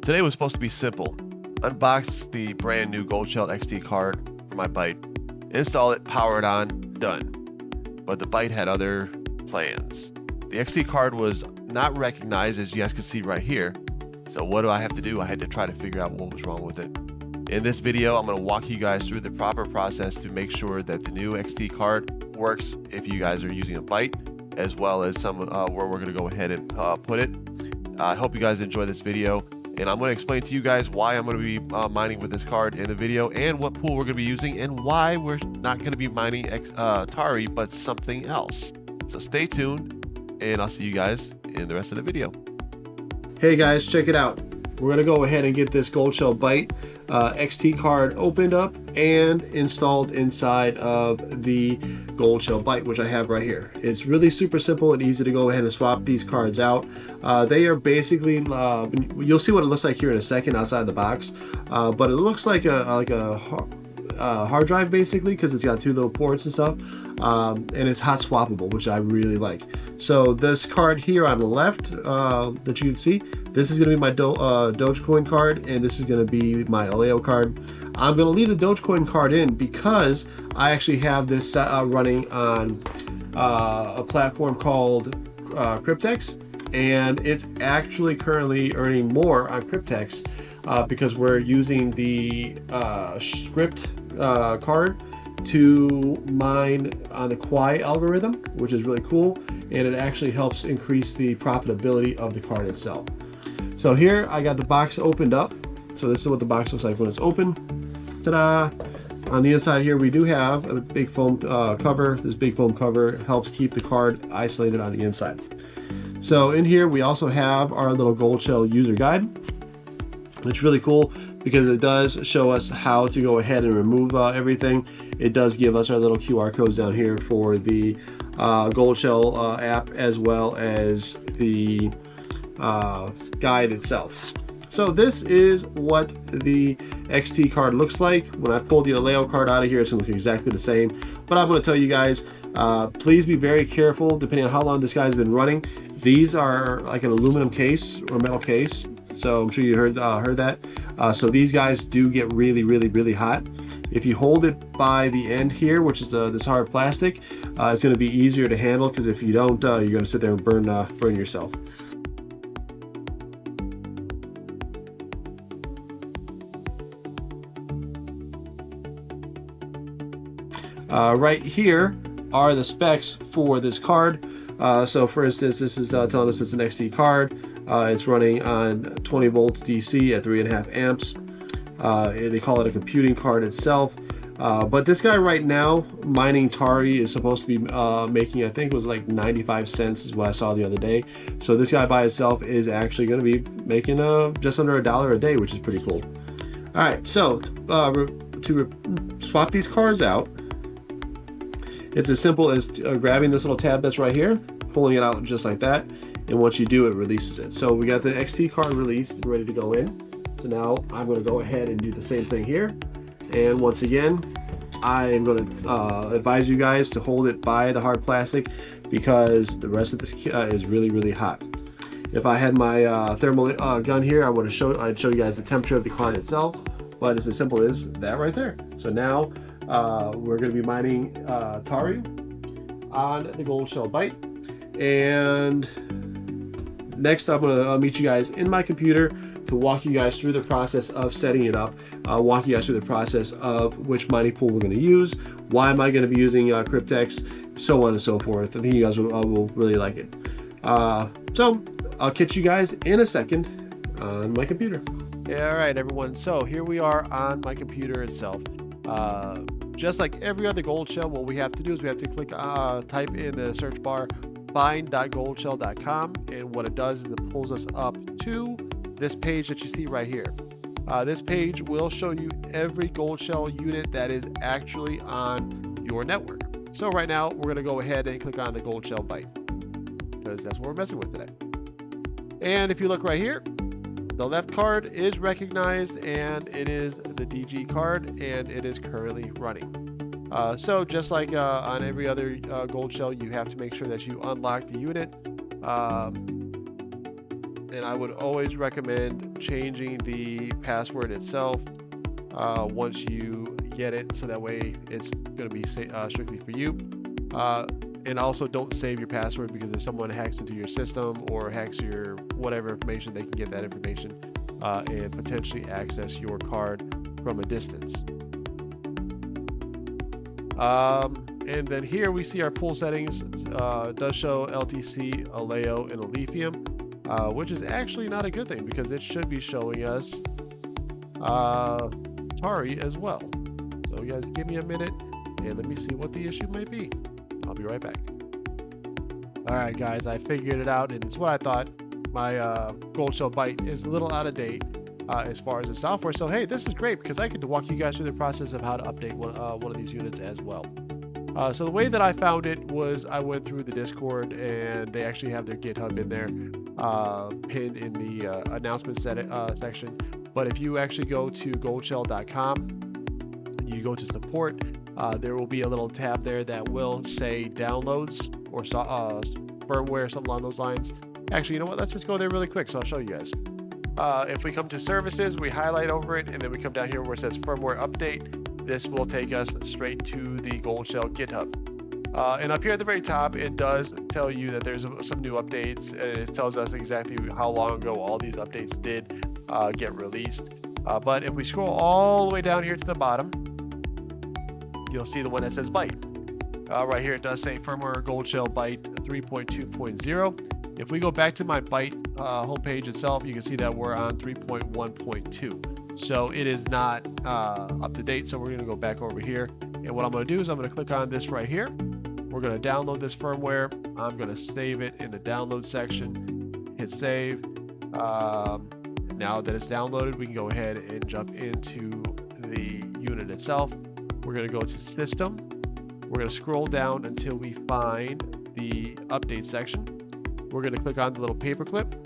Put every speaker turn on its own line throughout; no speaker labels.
today was supposed to be simple. Unbox the brand new GoldShell XT card for my Byte, install it, power it on, done. But the Byte had other plans. The XT card was not recognized, as you guys can see right here. So what do I have to do? I had to try to figure out what was wrong with it. In this video, I'm going to walk you guys through the proper process to make sure that the new XT card works if you guys are using a Byte, as well as some where we're going to go ahead and put it. I hope you guys enjoy this video, and I'm going to explain to you guys why I'm going to be mining with this card in the video, and what pool we're going to be using, and why we're not going to be mining Tari, but something else. So stay tuned, and I'll see you guys in the rest of the video.
Hey guys, check it out. We're going to go ahead and get this GoldShell Byte XT card opened up and installed inside of the GoldShell Byte, which I have right here. It's really super simple and easy to go ahead and swap these cards out. They are basically, you'll see what it looks like here in a second outside the box, but it looks like a hard drive basically, because it's got two little ports and stuff, and it's hot swappable, which I really like. So this card here on the left that you can see, this is going to be my Dogecoin card, and this is going to be my Aleo card. I'm going to leave the Dogecoin card in because I actually have this running on a platform called Kryptex, and it's actually currently earning more on Kryptex because we're using the script card to mine on the Quai algorithm, which is really cool, and it actually helps increase the profitability of the card itself. So here I got the box opened up. So this is what the box looks like when it's open. Ta-da! On the inside here we do have a big foam cover. This big foam cover helps keep the card isolated on the inside. So in here we also have our little GoldShell user guide. It's really cool because it does show us how to go ahead and remove everything. It does give us our little QR codes down here for the GoldShell app, as well as the guide itself. So this is what the XT card looks like. When I pull the Aleo card out of here, it's going to look exactly the same. But I'm going to tell you guys, please be very careful depending on how long this guy's been running. These are like an aluminum case or metal case. So I'm sure you heard that. So these guys do get really hot. If you hold it by the end here, which is this hard plastic, it's going to be easier to handle, because if you don't, you're going to sit there and burn yourself. Right here are the specs for this card. So for instance, this is telling us it's an XT card. It's running on 20 volts DC at 3.5 amps. They call it a computing card itself. But this guy right now, mining Tari, is supposed to be making, I think it was like 95 cents is what I saw the other day. So this guy by itself is actually going to be making just under $1 a day, which is pretty cool. All right, so to swap these cards out, it's as simple as grabbing this little tab that's right here, pulling it out just like that, and once you do, it releases it. So we got the XT card released, ready to go in. So now I'm going to go ahead and do the same thing here. And once again, I'm going to advise you guys to hold it by the hard plastic, because the rest of this is really hot. If I had my thermal gun here, I'd show you guys the temperature of the card itself, but it's as simple as that right there. So now we're going to be mining Tari on the GoldShell Byte, and next I'm going to meet you guys in my computer to walk you guys through the process of setting it up, walk you guys through the process of which mining pool we're going to use, why am I going to be using Kryptex, so on and so forth. I think you guys will really like it. So I'll catch you guys in a second on my computer.
Yeah, all right, everyone. So here we are on my computer itself. Just like every other GoldShell, what we have to do is we have to click, type in the search bar find.goldshell.com, and what it does is it pulls us up to this page that you see right here. This page will show you every GoldShell unit that is actually on your network. So right now we're going to go ahead and click on the GoldShell Byte, because that's what we're messing with today. And if you look right here, the left card is recognized, and it is the DG card, and it is currently running. So just like on every other GoldShell, you have to make sure that you unlock the unit. and I would always recommend changing the password itself once you get it, so that way it's going to be strictly for you. And also don't save your password, because if someone hacks into your system or hacks your whatever information, they can get that information and potentially access your card from a distance. And then here we see our pool settings. Does show LTC, a Leo, and a lithium, which is actually not a good thing, because it should be showing us Tari as well. So you guys give me a minute and let me see what the issue might be. I'll be right back. All right, guys, I figured it out, and it's what I thought. My GoldShell Byte is a little out of date as far as the software. So hey, this is great, because I get to walk you guys through the process of how to update one of these units as well. So the way that I found it was I went through the Discord, and they actually have their GitHub in there, pinned in the announcement section. But if you actually go to goldshell.com, you go to support, there will be a little tab there that will say downloads or firmware, something along those lines. Actually, you know what? Let's just go there really quick, so I'll show you guys. If we come to services, we highlight over it, and then we come down here where it says firmware update. This will take us straight to the GoldShell GitHub. And up here at the very top, it does tell you that there's some new updates, and it tells us exactly how long ago all these updates did get released. But if we scroll all the way down here to the bottom, you'll see the one that says Byte. Right here, it does say firmware GoldShell Byte 3.2.0. If we go back to my Byte homepage itself, you can see that we're on 3.1.2. So it is not up to date. So we're going to go back over here. And what I'm going to do is I'm going to click on this right here. We're going to download this firmware. I'm going to save it in the download section. Hit save. Now that it's downloaded, we can go ahead and jump into the unit itself. We're going to go to System. We're going to scroll down until we find the Update section. We're going to click on the little paperclip.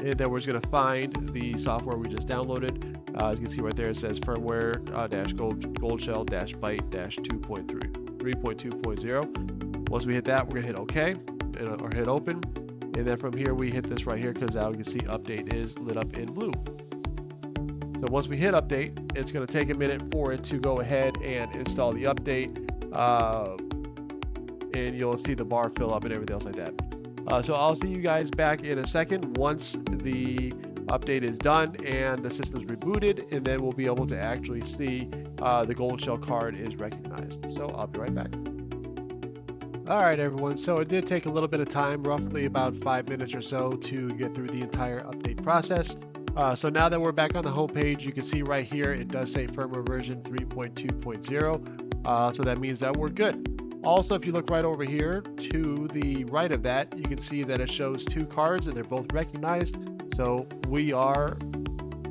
And then we're just going to find the software we just downloaded. As you can see right there, it says firmware GoldShell Byte 3.2.0. Once we hit that, we're going to hit OK or hit open. And then from here, we hit this right here, because now you can see update is lit up in blue. So once we hit update, it's going to take a minute for it to go ahead and install the update. And you'll see the bar fill up and everything else like that. So I'll see you guys back in a second once the update is done and the system's rebooted, and then we'll be able to actually see the GoldShell card is recognized. So I'll be right back. All right, everyone. So it did take a little bit of time, roughly about 5 minutes or so, to get through the entire update process. So now that we're back on the home page, you can see right here, it does say firmware version 3.2.0. So that means that we're good. Also, if you look right over here to the right of that, you can see that it shows two cards and they're both recognized. So we are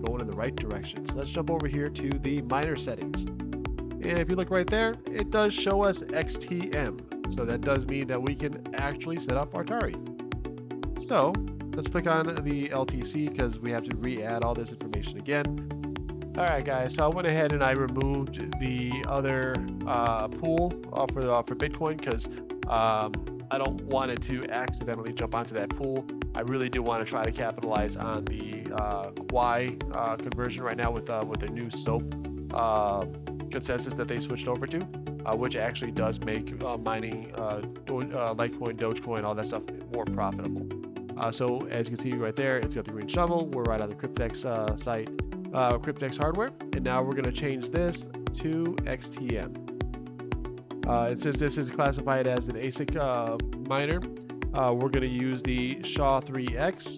going in the right direction. So let's jump over here to the miner settings. And if you look right there, it does show us XTM. So that does mean that we can actually set up our Tari. So let's click on the LTC, because we have to re-add all this information again. All right, guys, so I went ahead and I removed the other pool for Bitcoin, because I don't want it to accidentally jump onto that pool. I really do want to try to capitalize on the Kwai conversion right now with the new SOAP consensus that they switched over to, which actually does make mining Litecoin, Dogecoin, all that stuff more profitable. So as you can see right there, it's got the green shovel. We're right on the Kryptex site. Kryptex hardware, and now we're going to change this to XTM. It says this is classified as an ASIC miner. We're going to use the SHA-3X.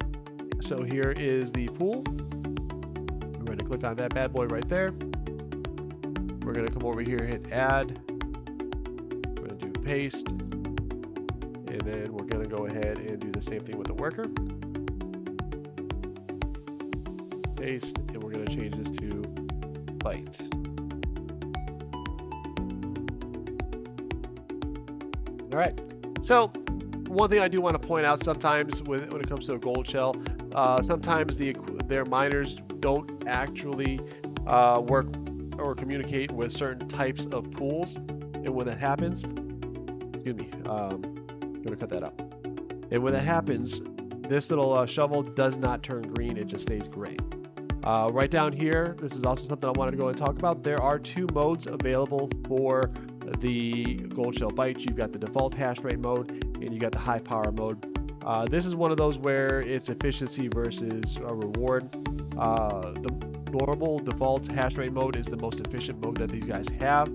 So here is the pool. We're going to click on that bad boy right there. We're going to come over here, hit add. We're going to do paste, and then we're going to go ahead and do the same thing with the worker. Paste, and we're going to change this to byte. All right. So one thing I do want to point out, sometimes when it comes to a GoldShell, sometimes their miners don't actually work or communicate with certain types of pools, and when that happens, excuse me, I'm going to cut that out. And when that happens,
this little shovel does not turn green, it just stays gray. Right down here, this is also something I wanted to go and talk about. There are 2 modes available for the GoldShell Byte. You've got the default hash rate mode and you got the high power mode. This is one of those where it's efficiency versus a reward. The normal default hash rate mode is the most efficient mode that these guys have.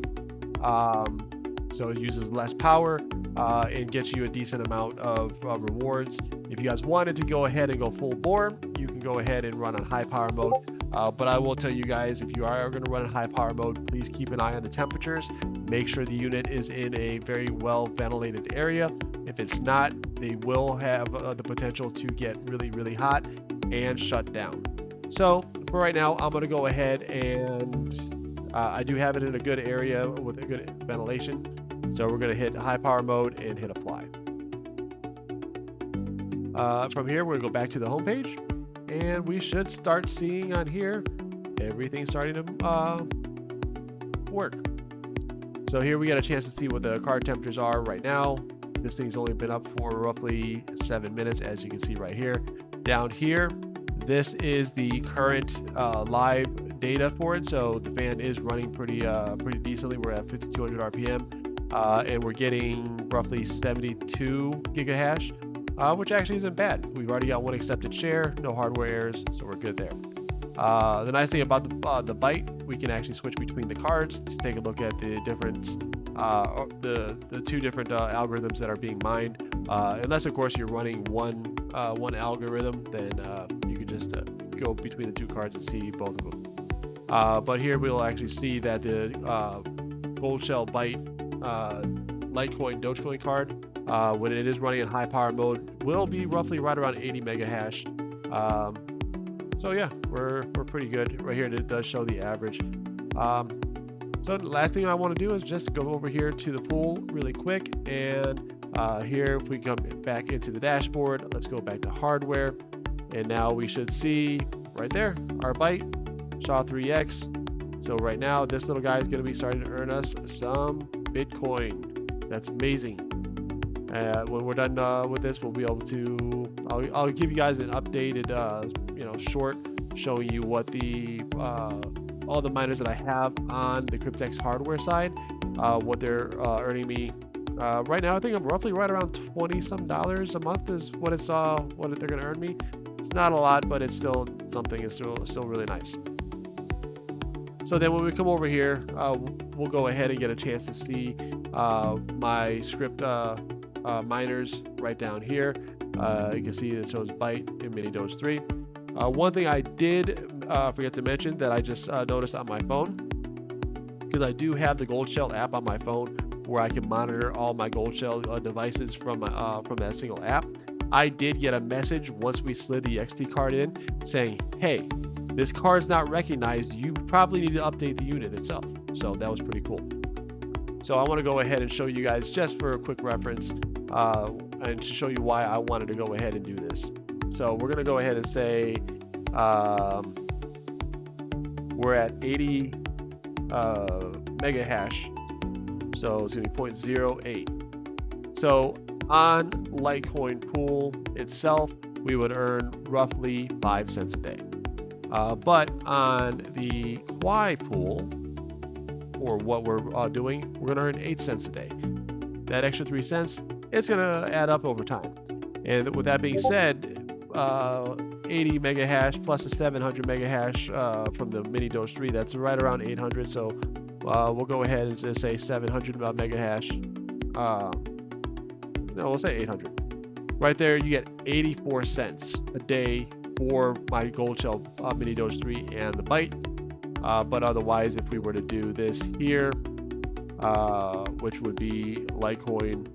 So it uses less power and gets you a decent amount of rewards. If you guys wanted to go ahead and go full bore, you can go ahead and run on high power mode. But I will tell you guys, if you are going to run in high power mode, please keep an eye on the temperatures. Make sure the unit is in a very well ventilated area. If it's not, they will have the potential to get really, really hot and shut down. So for right now, I'm going to go ahead and I do have it in a good area with a good ventilation. So we're going to hit high power mode and hit apply. From here, we're going to go back to the home page, and we should start seeing on here everything starting to work. So here we got a chance to see what the card temperatures are right now. This thing's only been up for roughly 7 minutes, as you can see right here. Down here, this is the current live data for it. So the fan is running pretty decently. We're at 5200 RPM, and we're getting roughly 72 gigahash, which actually isn't bad. We've already got 1 accepted share, no hardware errors, so we're good there. The nice thing about the Byte, we can actually switch between the cards to take a look at the different the 2 different algorithms that are being mined. Unless of course you're running one algorithm, then you can just go between the 2 cards and see both of them. But here we'll actually see that the GoldShell Byte Litecoin Dogecoin card, when it is running in high power mode, will be roughly right around 80 mega hash. So yeah, we're pretty good right here, and it does show the average. So the last thing I want to do is just go over here to the pool really quick, and here if we come back into the dashboard, let's go back to hardware, and now we should see right there our Byte SHA-3X. So right now this little guy is going to be starting to earn us some Bitcoin. That's amazing. When we're done with this, we'll be able to I'll give you guys an updated short showing you what the all the miners that I have on the Kryptex hardware side, what they're earning me. Right now I think I'm roughly right around $20 some a month is what they're gonna earn me. It's not a lot, but it's still something. It's still really nice. So then when we come over here, we'll go ahead and get a chance to see my script miners right down here. You can see it shows Byte and Mini Doge 3. One thing I did forget to mention that I just noticed on my phone, because I do have the GoldShell app on my phone where I can monitor all my GoldShell devices from that single app. I did get a message once we slid the XT card in saying, hey, this card's not recognized. You probably need to update the unit itself. So that was pretty cool. So I want to go ahead and show you guys just for a quick reference and to show you why I wanted to go ahead and do this. So we're going to go ahead and say we're at 80 mega hash. So it's going to be 0.08. So on Litecoin pool itself, we would earn roughly 5 cents a day. But on the Kwai pool, or what we're doing, we're going to earn 8 cents a day. That extra 3 cents, it's going to add up over time. And with that being said, 80 mega hash plus a 700 mega hash from the Mini Doge 3, that's right around 800. So we'll go ahead and just say 700 mega hash. No, we'll say 800. Right there, you get 84 cents a day for my GoldShell Mini Doge 3 and the Byte. But otherwise, if we were to do this here, which would be Litecoin,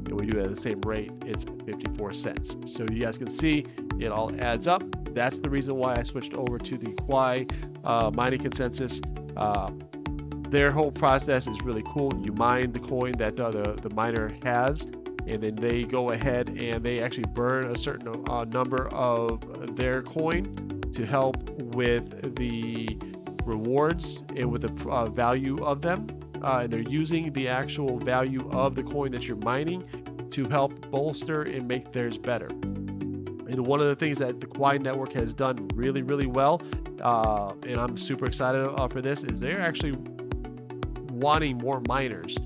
and we do it at the same rate, it's 54 cents. So you guys can see it all adds up. That's the reason why I switched over to the Kwai mining consensus. Their whole process is really cool. You mine the coin that the miner has, and then they go ahead and they actually burn a certain number of their coin to help with the rewards and with the value of them. And they're using the actual value of the coin that you're mining to help bolster and make theirs better.
And one of the things that the Kwai network has done really, really well, and I'm super excited for this, is they're actually wanting more miners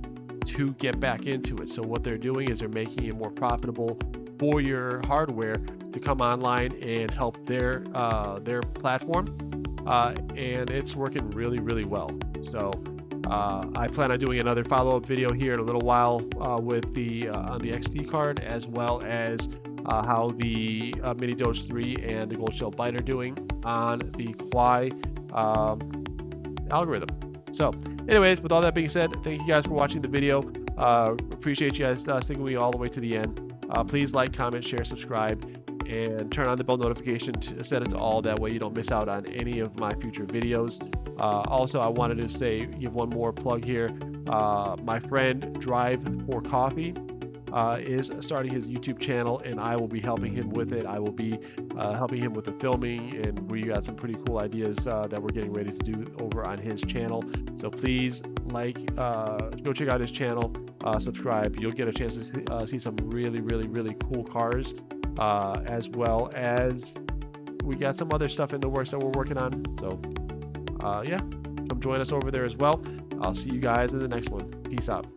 to get back into it. So what they're doing is they're making it more profitable for your hardware to come online and help their platform, and it's working really, really well. So I plan on doing another follow-up video here in a little while with the on the XT card, as well as how the Mini Doge 3 and the GoldShell Byte are doing on the Kwai algorithm. So anyways, with all that being said, thank you guys for watching the video. Appreciate you guys sticking with me all the way to the end. Please like, comment, share, subscribe, and turn on the bell notification to set it to all. That way you don't miss out on any of my future videos. Also, I wanted to give one more plug here. My friend Drive for Coffee is starting his YouTube channel, and I will be helping him with it. I will be helping him with the filming, and we got some pretty cool ideas that we're getting ready to do over on his channel. So please go check out his channel, subscribe. You'll get a chance to see some really, really, really cool cars, as well as we got some other stuff in the works that we're working on. So yeah, come join us over there as well. I'll see you guys in the next one. Peace out.